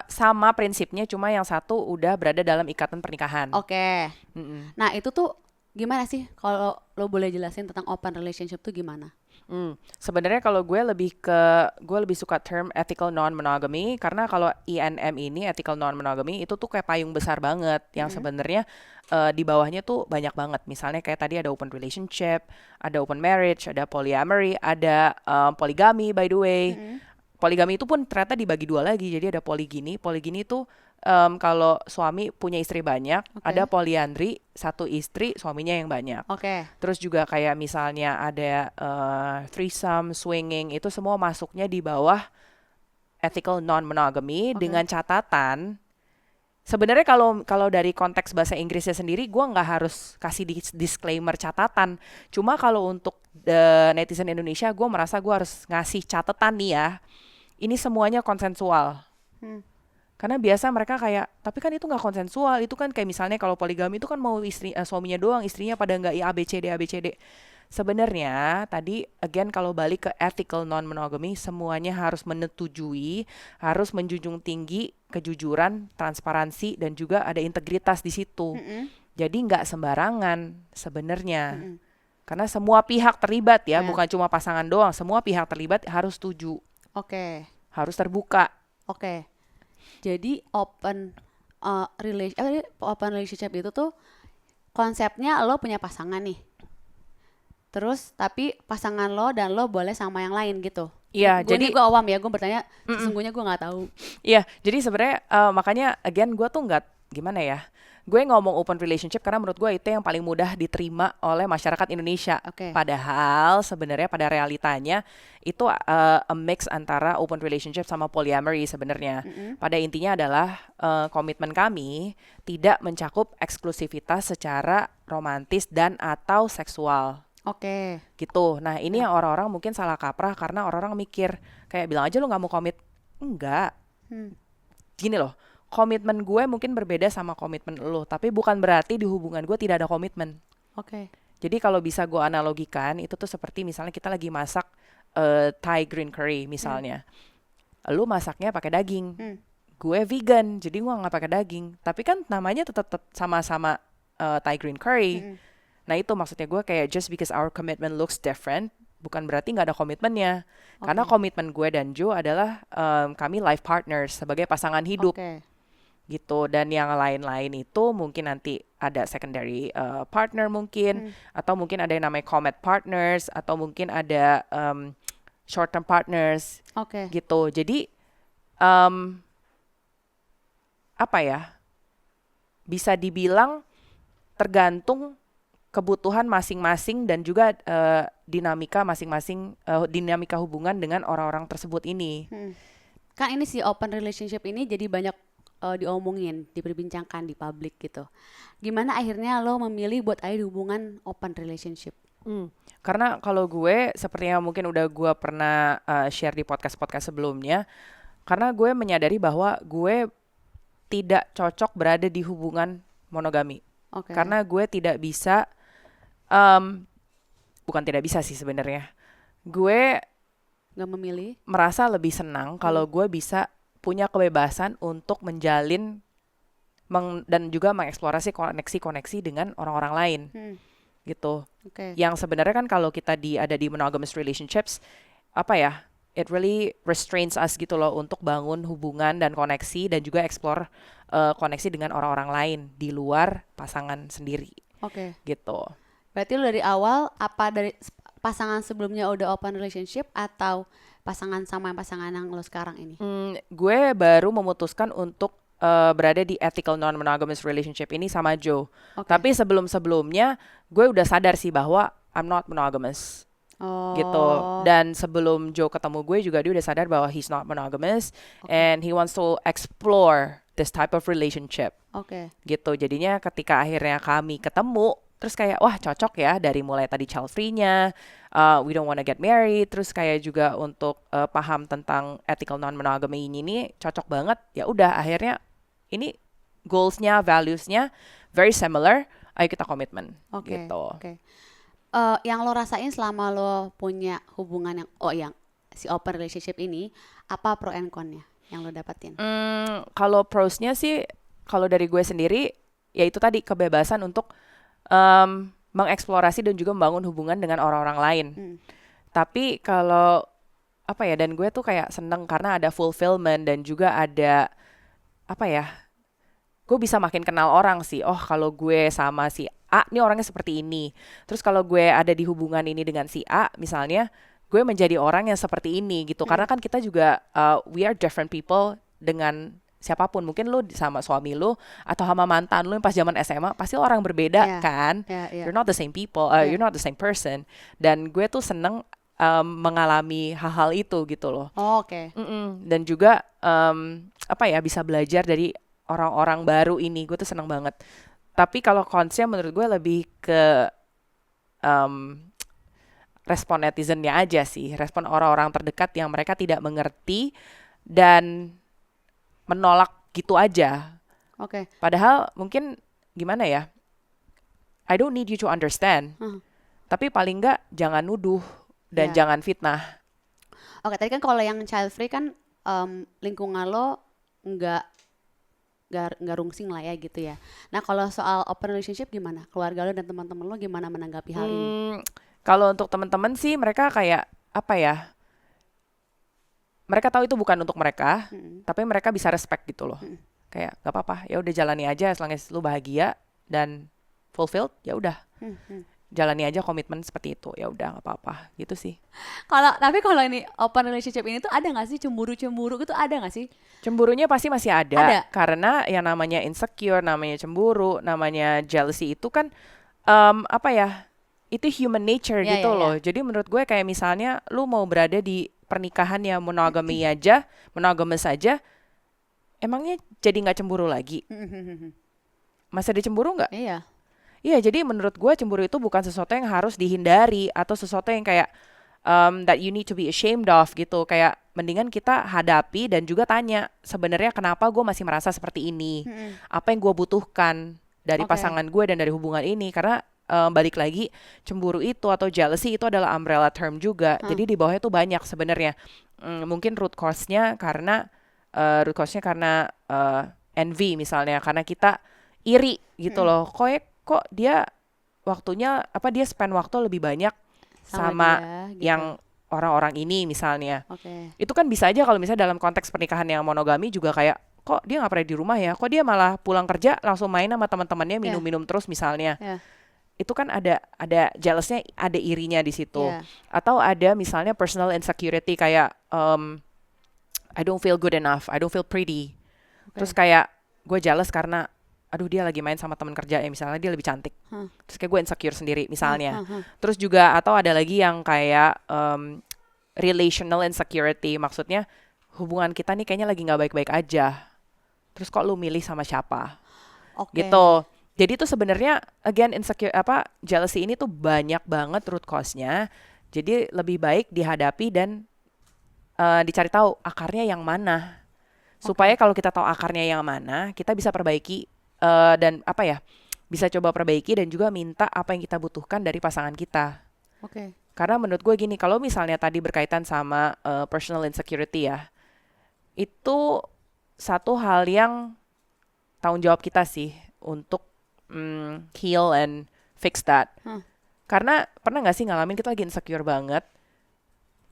Sama prinsipnya, cuma yang satu udah berada dalam ikatan pernikahan. Oke. Nah itu tuh gimana sih, kalau lo boleh jelasin tentang open relationship tuh gimana? Sebenarnya kalau gue lebih suka term ethical non-monogamy, karena kalau ENM ini, ethical non-monogamy, itu tuh kayak payung besar banget yang sebenarnya di bawahnya tuh banyak banget. Misalnya kayak tadi ada open relationship, ada open marriage, ada polyamory, ada poligami by the way. Poligami itu pun ternyata dibagi dua lagi, jadi ada poligini. Poligini itu kalau suami punya istri banyak, ada poliandri, satu istri suaminya yang banyak. Terus juga kayak misalnya ada threesome, swinging, itu semua masuknya di bawah ethical non-monogamy. Dengan catatan, sebenarnya kalau dari konteks bahasa Inggrisnya sendiri, gue nggak harus kasih disclaimer catatan. Cuma kalau untuk netizen Indonesia, gue merasa gue harus ngasih catatan nih ya. Ini semuanya konsensual. Karena biasa mereka kayak, tapi kan itu nggak konsensual. Itu kan kayak misalnya kalau poligami itu kan mau suaminya doang, istrinya pada nggak ABCD. Sebenarnya tadi again kalau balik ke ethical non-monogamy, semuanya harus menyetujui, harus menjunjung tinggi kejujuran, transparansi, dan juga ada integritas di situ. Jadi nggak sembarangan sebenarnya. Karena semua pihak terlibat ya, bukan cuma pasangan doang. Semua pihak terlibat harus setuju. Harus terbuka. Jadi open relationship itu tuh konsepnya lo punya pasangan nih. Terus tapi pasangan lo dan lo boleh sama yang lain gitu. Iya, jadi gue awam ya, gue bertanya, sesungguhnya gue nggak tahu. Iya, jadi sebenarnya makanya again gue tuh nggak, gimana ya, gue ngomong open relationship karena menurut gue itu yang paling mudah diterima oleh masyarakat Indonesia. Padahal sebenarnya pada realitanya itu a mix antara open relationship sama polyamory sebenarnya. Pada intinya adalah komitmen kami tidak mencakup eksklusivitas secara romantis dan atau seksual. Gitu. Nah ini yang orang-orang mungkin salah kaprah, karena orang-orang mikir kayak bilang aja lo nggak mau komit. Enggak. Gini loh, komitmen gue mungkin berbeda sama komitmen lo, tapi bukan berarti di hubungan gue tidak ada komitmen. Jadi kalau bisa gue analogikan, itu tuh seperti misalnya kita lagi masak Thai green curry misalnya. Lo masaknya pakai daging. Gue vegan, jadi gue nggak pakai daging. Tapi kan namanya tetap sama-sama Thai green curry. Nah itu maksudnya gue kayak just because our commitment looks different, bukan berarti nggak ada komitmennya. Karena komitmen gue dan Joe adalah kami life partners sebagai pasangan hidup. Gitu. Dan yang lain-lain itu mungkin nanti ada secondary partner mungkin, atau mungkin ada yang namanya commit partners, atau mungkin ada short term partners. Gitu. Jadi apa ya? Bisa dibilang tergantung kebutuhan masing-masing dan juga dinamika masing-masing, dinamika hubungan dengan orang-orang tersebut ini. Kan ini si open relationship ini jadi banyak diomongin, diperbincangkan di publik gitu. Gimana akhirnya lo memilih buat ada hubungan open relationship? Karena kalau gue, seperti yang mungkin udah gue pernah share di podcast-podcast sebelumnya, karena gue menyadari bahwa gue tidak cocok berada di hubungan monogami. Karena gue tidak bisa, bukan tidak bisa sih sebenarnya. Gue nggak memilih, merasa lebih senang kalau gue bisa punya kebebasan untuk menjalin dan juga mengeksplorasi koneksi-koneksi dengan orang-orang lain. Gitu. Yang sebenarnya kan kalau kita ada di monogamous relationships, apa ya, it really restrains us gitu loh untuk bangun hubungan dan koneksi dan juga explore koneksi dengan orang-orang lain di luar pasangan sendiri. Gitu. Berarti lo dari awal apa dari pasangan sebelumnya udah open relationship atau pasangan sama pasangan yang lo sekarang ini? Gue baru memutuskan untuk berada di ethical non-monogamous relationship ini sama Joe. Tapi sebelum-sebelumnya gue udah sadar sih bahwa I'm not monogamous. Gitu. Dan sebelum Joe ketemu gue juga dia udah sadar bahwa he's not monogamous and he wants to explore this type of relationship. Gitu. Jadinya ketika akhirnya kami ketemu, terus kayak wah cocok ya, dari mulai tadi child free-nya, we don't wanna get married, terus kayak juga untuk paham tentang ethical non-monogamy ini cocok banget. Ya udah akhirnya ini goals-nya, values-nya very similar. Ayo kita komitmen. Gitu. Yang lo rasain selama lo punya hubungan yang si open relationship ini, apa pro and con-nya yang lo dapetin? Kalau pros-nya sih, kalau dari gue sendiri, ya itu tadi kebebasan untuk mengeksplorasi dan juga membangun hubungan dengan orang-orang lain. Tapi kalau apa ya, dan gue tuh kayak seneng karena ada fulfillment dan juga ada apa ya, gue bisa makin kenal orang sih. Oh kalau gue sama si A, ini orangnya seperti ini. Terus kalau gue ada di hubungan ini dengan si A, misalnya, gue menjadi orang yang seperti ini gitu. Karena kan kita juga, we are different people dengan siapapun. Mungkin lu sama suami lu atau sama mantan lu yang pas zaman SMA, pasti orang berbeda kan. You're not the same people, you're not the same person. Dan gue tuh seneng mengalami hal-hal itu gitu loh. Dan juga apa ya, bisa belajar dari orang-orang baru ini. Gue tuh seneng banget. Tapi kalau konsepnya menurut gue lebih ke respon netizennya aja sih. Respon orang-orang terdekat yang mereka tidak mengerti dan menolak gitu aja. Padahal mungkin gimana ya, I don't need you to understand. Tapi paling enggak jangan nuduh dan jangan fitnah. Tadi kan kalau yang child free kan lingkungan lo nggak rungsing lah ya gitu ya. Nah kalau soal open relationship gimana? Keluarga lo dan teman-teman lo gimana menanggapi hal ini? Kalau untuk teman-teman sih mereka kayak apa ya? Mereka tahu itu bukan untuk mereka, tapi mereka bisa respect gitu loh. Kayak gak apa-apa, ya udah jalani aja selama lu bahagia dan fulfilled, ya udah. Jalani aja komitmen seperti itu, ya udah nggak apa-apa gitu sih. Tapi kalau ini open relationship ini tuh ada nggak sih cemburu gitu, ada nggak sih? Cemburunya pasti masih ada. Karena yang namanya insecure, namanya cemburu, namanya jealousy itu kan apa ya, itu human nature gitu loh. Jadi menurut gue kayak misalnya lu mau berada di pernikahan yang monogamous aja, emangnya jadi nggak cemburu lagi? Masa dicemburu nggak? Iya, jadi menurut gue cemburu itu bukan sesuatu yang harus dihindari atau sesuatu yang kayak that you need to be ashamed of gitu. Kayak mendingan kita hadapi dan juga tanya sebenarnya kenapa gue masih merasa seperti ini, apa yang gue butuhkan dari pasangan gue dan dari hubungan ini. Karena balik lagi, cemburu itu atau jealousy itu adalah umbrella term juga. Jadi di bawahnya tuh banyak sebenarnya. Mungkin root cause-nya karena envy misalnya, karena kita iri gitu loh. Kok dia waktunya dia spend waktu lebih banyak sama dia, gitu. Yang orang-orang ini misalnya. Itu kan bisa aja kalau misalnya dalam konteks pernikahan yang monogami juga kayak kok dia nggak pernah di rumah ya, kok dia malah pulang kerja langsung main sama teman-temannya minum-minum terus misalnya. Itu kan ada jealousnya, ada irinya di situ. Atau ada misalnya personal insecurity kayak I don't feel good enough, I don't feel pretty. Terus kayak gue jealous karena aduh dia lagi main sama teman kerja ya misalnya, dia lebih cantik. Terus kayak gue insecure sendiri misalnya. Terus juga atau ada lagi yang kayak relational insecurity, maksudnya hubungan kita nih kayaknya lagi nggak baik-baik aja. Terus kok lu milih sama siapa? Gitu. Jadi itu sebenarnya again jealousy ini tuh banyak banget root cause-nya. Jadi lebih baik dihadapi dan dicari tahu akarnya yang mana. Supaya kalau kita tahu akarnya yang mana, kita bisa perbaiki dan bisa coba perbaiki dan juga minta apa yang kita butuhkan dari pasangan kita. Karena menurut gue gini, kalau misalnya tadi berkaitan sama personal insecurity ya, itu satu hal yang tanggung jawab kita sih untuk heal and fix that. Karena pernah gak sih ngalamin kita lagi insecure banget,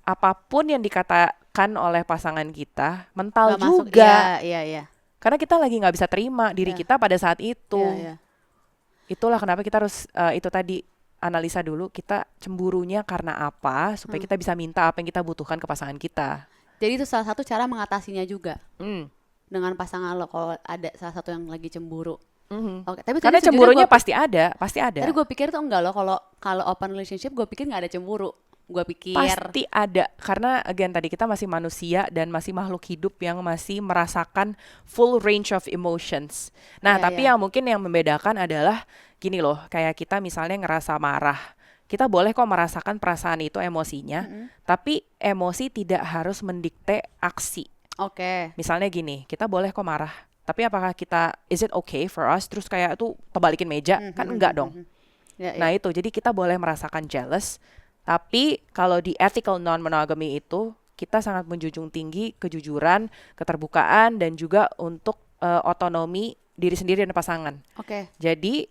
apapun yang dikatakan oleh pasangan kita mental gak juga. Iya. Karena kita lagi nggak bisa terima diri kita pada saat itu. Itulah kenapa kita harus itu tadi analisa dulu, kita cemburunya karena apa, supaya kita bisa minta apa yang kita butuhkan ke pasangan kita. Jadi itu salah satu cara mengatasinya juga. dengan pasangan lo kalau ada salah satu yang lagi cemburu? Oke, tapi karena cemburunya pasti ada. Tadi gue pikir tuh enggak loh, kalau open relationship gue pikir nggak ada cemburu. Gue pikir pasti ada, karena again tadi kita masih manusia dan masih makhluk hidup yang masih merasakan full range of emotions. Nah, tapi yang mungkin yang membedakan adalah gini loh, kayak kita misalnya ngerasa marah. Kita boleh kok merasakan perasaan itu, emosinya, tapi emosi tidak harus mendikte aksi. Oke. Misalnya gini, kita boleh kok marah, tapi apakah kita, is it okay for us terus kayak tuh terbalikin meja? Kan enggak dong. Nah itu, jadi kita boleh merasakan jealous, tapi kalau di ethical non-monogamy itu, kita sangat menjunjung tinggi kejujuran, keterbukaan, dan juga untuk otonomi diri sendiri dan pasangan. Jadi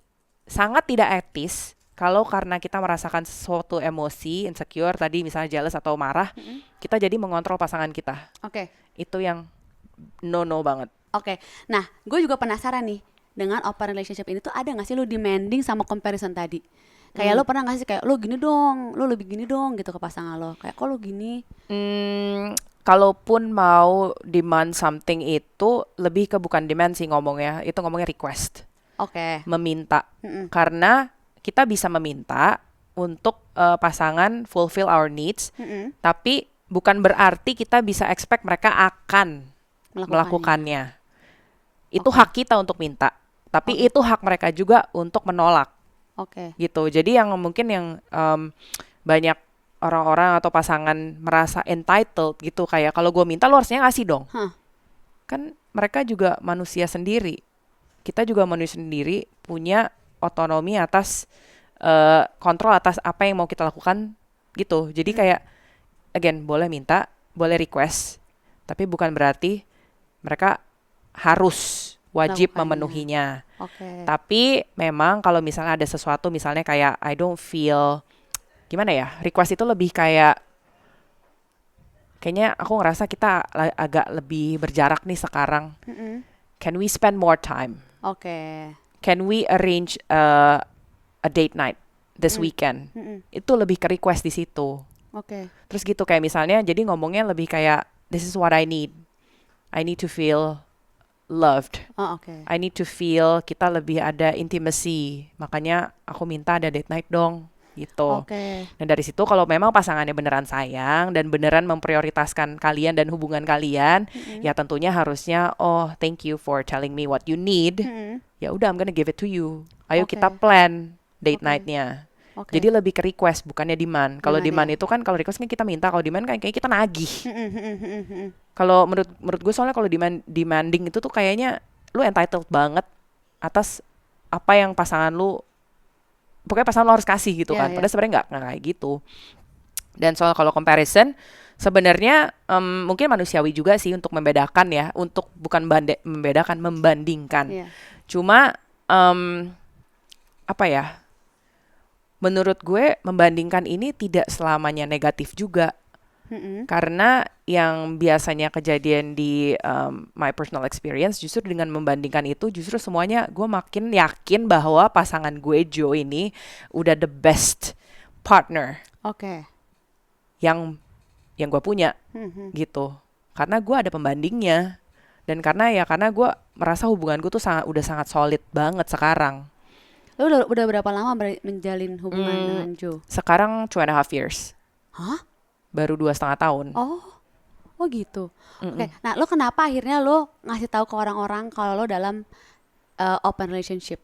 sangat tidak etis kalau karena kita merasakan sesuatu emosi, insecure, tadi misalnya jealous atau marah, kita jadi mengontrol pasangan kita. Itu yang no banget. Nah gue juga penasaran nih, dengan open relationship ini tuh ada gak sih lu demanding sama comparison tadi? Kayak lo pernah gak sih kayak lo gini dong, lo lebih gini dong gitu ke pasangan lo, kayak kok lo gini? Kalaupun mau demand something itu lebih ke bukan demand sih ngomongnya, itu ngomongnya request. Meminta. Karena kita bisa meminta untuk pasangan fulfill our needs, tapi bukan berarti kita bisa expect mereka akan melakukannya. Itu hak kita untuk minta, tapi itu hak mereka juga untuk menolak. Gitu. Jadi yang mungkin yang banyak orang-orang atau pasangan merasa entitled gitu, kayak kalau gue minta lo harusnya ngasih dong. Kan mereka juga manusia sendiri. Kita juga manusia sendiri, punya otonomi atas kontrol atas apa yang mau kita lakukan gitu. Jadi kayak again, boleh minta, boleh request, tapi bukan berarti mereka harus wajib memenuhinya. Tapi memang kalau misalnya ada sesuatu, misalnya kayak I don't feel, gimana ya, request itu lebih kayak kayaknya aku ngerasa kita agak lebih berjarak nih sekarang. Can we spend more time? Can we arrange a date night this weekend? Itu lebih ke request di situ. Terus gitu kayak misalnya, jadi ngomongnya lebih kayak this is what I need. I need to feel loved. I need to feel kita lebih ada intimacy. Makanya aku minta ada date night dong. Gitu. Dan dari situ kalau memang pasangannya beneran sayang dan beneran memprioritaskan kalian dan hubungan kalian, ya tentunya harusnya thank you for telling me what you need. Ya udah, I'm gonna give it to you. Ayo kita plan date night-nya. Jadi lebih ke request, bukannya demand. Kalau demand itu kan, kalau request kan kita minta, kalau demand kan kayak kita nagih. Kalau menurut gue soalnya kalau demanding itu tuh kayaknya lu entitled banget atas apa yang pasangan lu, pokoknya pasangan lu harus kasih gitu kan. Padahal sebenarnya nggak kayak gitu. Dan soal kalau comparison, sebenarnya mungkin manusiawi juga sih untuk membedakan ya, untuk bukan membedakan, membandingkan. Cuma apa ya? Menurut gue membandingkan ini tidak selamanya negatif juga. Karena yang biasanya kejadian di my personal experience, justru dengan membandingkan itu, justru semuanya gue makin yakin bahwa pasangan gue Joe ini udah the best partner yang gue punya gitu. Karena gue ada pembandingnya, dan karena gue merasa hubungan gue tuh udah sangat solid banget sekarang. Lu udah berapa lama menjalin hubungan dengan Joe? Sekarang 2.5 years. Baru 2,5 tahun. Oh gitu. Nah lo kenapa akhirnya lo ngasih tahu ke orang-orang kalau lo dalam open relationship?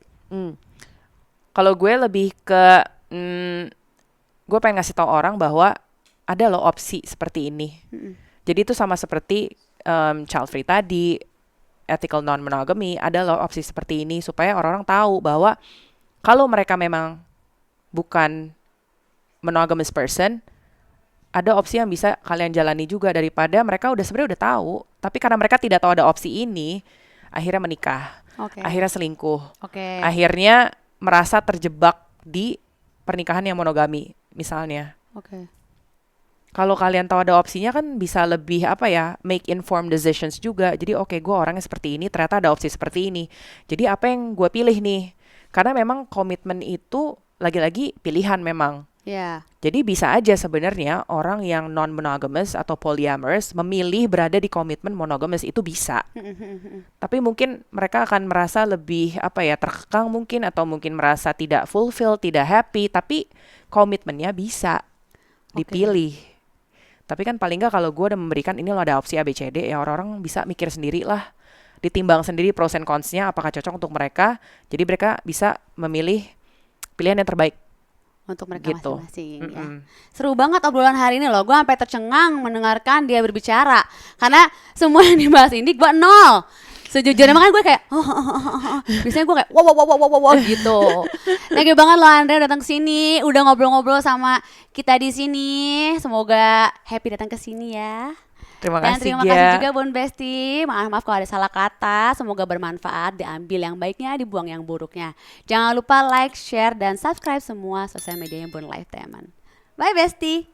Kalau gue lebih ke gue pengen ngasih tahu orang bahwa ada lo opsi seperti ini. Jadi itu sama seperti child free tadi, ethical non-monogamy, ada lo opsi seperti ini supaya orang-orang tahu bahwa kalau mereka memang bukan monogamous person, ada opsi yang bisa kalian jalani juga, daripada mereka sebenarnya udah tahu, tapi karena mereka tidak tahu ada opsi ini, akhirnya menikah, akhirnya selingkuh, akhirnya merasa terjebak di pernikahan yang monogami, misalnya. Kalau kalian tahu ada opsinya kan bisa lebih make informed decisions juga. Jadi gue orangnya seperti ini, ternyata ada opsi seperti ini. Jadi apa yang gue pilih nih? Karena memang komitmen itu lagi-lagi pilihan memang. Jadi bisa aja sebenarnya orang yang non-monogamous atau polyamorous memilih berada di komitmen monogamous, itu bisa. Tapi mungkin mereka akan merasa lebih terkekang mungkin, atau mungkin merasa tidak fulfill, tidak happy, tapi komitmennya bisa dipilih. Tapi kan paling nggak kalau gue udah memberikan ini lo ada opsi ABCD, ya orang-orang bisa mikir sendiri lah, ditimbang sendiri pros and cons-nya apakah cocok untuk mereka. Jadi mereka bisa memilih pilihan yang terbaik untuk mereka masing-masing ya. Seru banget obrolan hari ini loh. Gue sampai tercengang mendengarkan dia berbicara. Karena semua yang dibahas ini gue nol. Sejujurnya makanya gue kayak biasanya gue kayak wow gitu. Thank you banget loh Andre datang ke sini, udah ngobrol-ngobrol sama kita di sini. Semoga happy datang ke sini ya. Terima kasih juga Bun Besti. Maaf kalau ada salah kata. Semoga bermanfaat, diambil yang baiknya, dibuang yang buruknya. Jangan lupa like, share, dan subscribe semua sosial medianya Bun Lifetime. Bye Besti.